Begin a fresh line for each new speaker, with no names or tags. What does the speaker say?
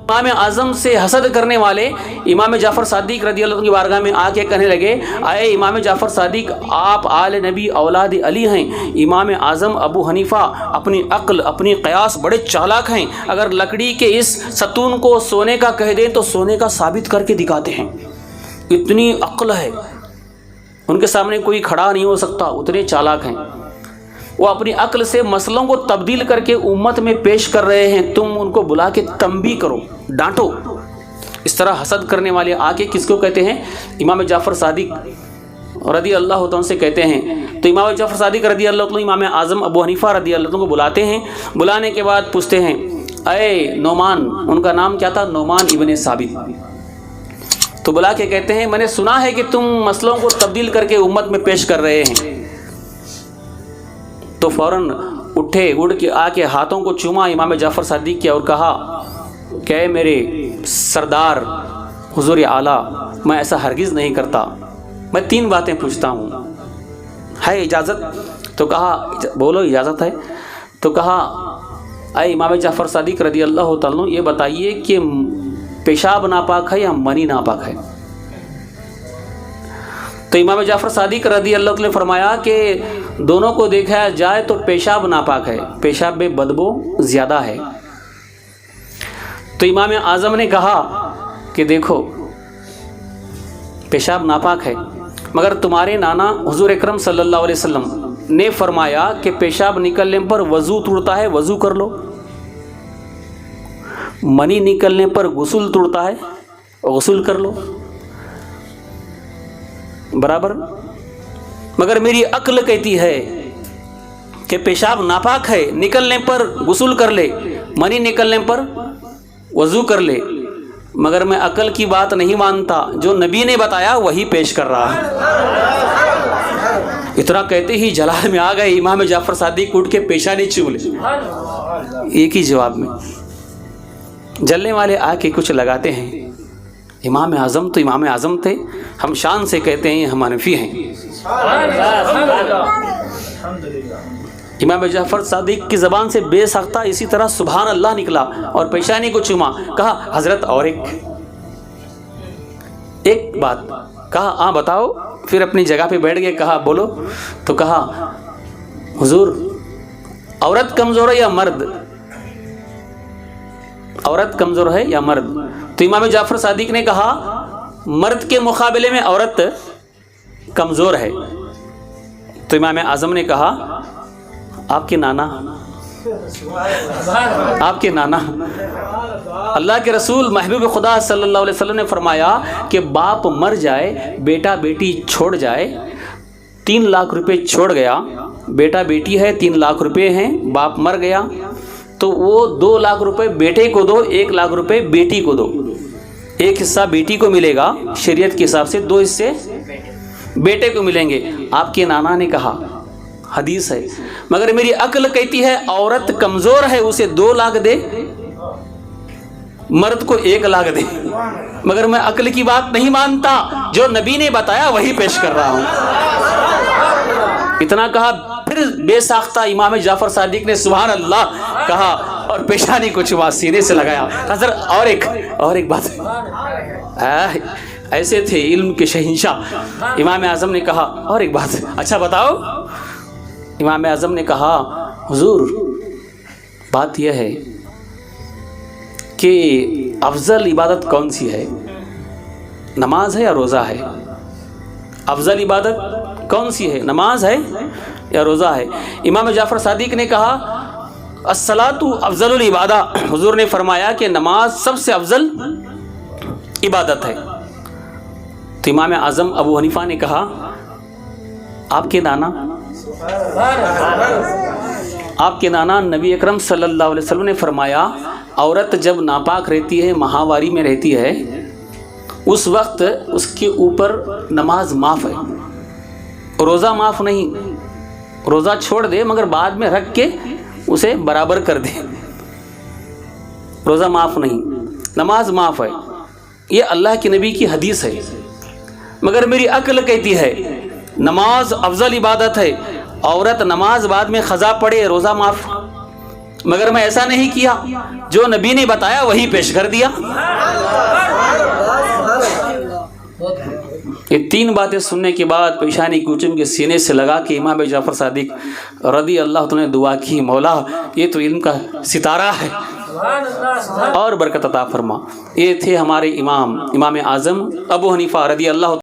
امام اعظم سے حسد کرنے والے امام جعفر صادق رضی اللہ عنہ کی بارگاہ میں آ کے کہنے لگے، اے امام جعفر صادق، آپ آل نبی اولاد علی ہیں، امام اعظم ابو حنیفہ اپنی عقل اپنی قیاس بڑے چالاک ہیں، اگر لکڑی کے اس ستون کو سونے کا کہہ دیں تو سونے کا ثابت کر کے دکھاتے ہیں، اتنی عقل ہے، ان کے سامنے کوئی کھڑا نہیں ہو سکتا، اتنے چالاک ہیں۔ وہ اپنی عقل سے مسئلوں کو تبدیل کر کے امت میں پیش کر رہے ہیں، تم ان کو بلا کے تنبیہ کرو، ڈانٹو۔ اس طرح حسد کرنے والے آ کے کس کو کہتے ہیں؟ امام جعفر صادق رضی اللہ عنہ سے کہتے ہیں۔ تو امام جعفر صادق رضی اللہ عنہ امام اعظم ابو حنیفہ رضی اللہ عنہ کو بلاتے ہیں، بلانے کے بعد پوچھتے ہیں، اے نعمان، ان کا نام کیا تھا؟ نعمان ابن ثابت۔ تو بلا کے کہتے ہیں، میں نے سنا ہے کہ تم مسئلوں کو تبدیل کر کے امت میں پیش کر رہے ہیں۔ تو فوراً اٹھے، اڑ کے آ کے ہاتھوں کو چوما امام جعفر صادق کیا اور کہا کہ اے میرے سردار حضور اعلیٰ، میں ایسا ہرگز نہیں کرتا، میں 3 باتیں پوچھتا ہوں، ہے اجازت؟ تو کہا بولو اجازت ہے۔ تو کہا اے امام جعفر صادق رضی اللہ تعالیٰ عنہ، یہ بتائیے کہ پیشاب ناپاک ہے یا منی ناپاک ہے؟ تو امام جعفر صادق رضی اللہ عنہ نے فرمایا کہ دونوں کو دیکھا جائے تو پیشاب ناپاک ہے، پیشاب میں بدبو زیادہ ہے۔ تو امام اعظم نے کہا کہ دیکھو پیشاب ناپاک ہے، مگر تمہارے نانا حضور اکرم صلی اللہ علیہ وسلم نے فرمایا کہ پیشاب نکلنے پر وضو ٹوٹتا ہے، وضو کر لو، منی نکلنے پر غسل ٹوٹتا ہے، غسل کر لو، برابر۔ مگر میری عقل کہتی ہے کہ پیشاب ناپاک ہے، نکلنے پر غسل کر لے، منی نکلنے پر وضو کر لے، مگر میں عقل کی بات نہیں مانتا، جو نبی نے بتایا وہی پیش کر رہا ہے۔ اتنا کہتے ہی جلال میں آ گئے امام جعفر صادق، اٹھ کے پیشانی چوم لے، ایک ہی جواب میں۔ جلنے والے آ کے کچھ لگاتے ہیں، امام اعظم تو امام اعظم تھے، ہم شان سے کہتے ہیں ہم حنفی ہیں۔ امام جعفر صادق کی زبان سے بے ساختہ اسی طرح سبحان اللہ نکلا اور پیشانی کو چوما، کہا حضرت اور ایک بات، کہا ہاں بتاؤ، پھر اپنی جگہ پہ بیٹھ گئے، کہا بولو۔ تو کہا حضور عورت کمزور ہے یا مرد؟ عورت کمزور ہے یا مرد؟ تو امام جعفر صادق نے کہا مرد کے مقابلے میں عورت کمزور ہے۔ تو امام اعظم نے کہا آپ کے نانا اللہ کے رسول محبوب خدا صلی اللہ علیہ وسلم نے فرمایا کہ باپ مر جائے، بیٹا بیٹی چھوڑ جائے، 3 لاکھ روپے چھوڑ گیا، بیٹا بیٹی ہے 3 لاکھ روپے ہیں، باپ مر گیا تو وہ 2 لاکھ روپے بیٹے کو دو، 1 لاکھ روپے بیٹی کو دو، ایک حصہ بیٹی کو ملے گا شریعت کے حساب سے، 2 حصے بیٹے کو ملیں گے۔ آپ کے نانا نے کہا حدیث ہے، مگر میری عقل کہتی ہے عورت کمزور ہے، اسے 2 لاکھ دے، مرد کو 1 لاکھ دے، مگر میں عقل کی بات نہیں مانتا، جو نبی نے بتایا وہی پیش کر رہا ہوں۔ اتنا کہا، پھر بے ساختہ امام جعفر صادق نے سبحان اللہ کہا اور پیشانی کو چوما، سینے سے لگایا۔ حضرت اور ایک بات، ایسے تھے علم کے شہنشاہ۔ امام اعظم نے کہا اور ایک بات، اچھا بتاؤ۔ امام اعظم نے کہا حضور بات یہ ہے کہ افضل عبادت کون سی ہے، نماز ہے یا روزہ ہے؟ افضل عبادت کون سی ہے، نماز ہے یا روزہ ہے؟ امام جعفر صادق نے کہا الصلاۃ افضل العبادہ، حضور نے فرمایا کہ نماز سب سے افضل عبادت ہے۔ تو امام اعظم ابو حنیفہ نے کہا آپ کے نانا نبی اکرم صلی اللہ علیہ وسلم نے فرمایا عورت جب ناپاک رہتی ہے، ماہواری میں رہتی ہے، اس وقت اس کے اوپر نماز معاف ہے، روزہ معاف نہیں، روزہ چھوڑ دے مگر بعد میں رکھ کے اسے برابر کر دے، روزہ معاف نہیں، نماز معاف ہے۔ یہ اللہ کے نبی کی حدیث ہے، مگر میری عقل کہتی ہے نماز افضل عبادت ہے، عورت نماز بعد میں قضا پڑے، روزہ معاف، مگر میں ایسا نہیں کیا، جو نبی نے بتایا وہی پیش کر دیا۔ یہ تین باتیں سننے کے بعد پیشانی کوچم کے سینے سے لگا کے امام جعفر صادق رضی اللہ عنہ نے دعا کی، مولا یہ تو علم کا ستارہ ہے اور برکت عطا فرما۔ یہ تھے ہمارے امام اعظم ابو حنیفہ رضی اللہ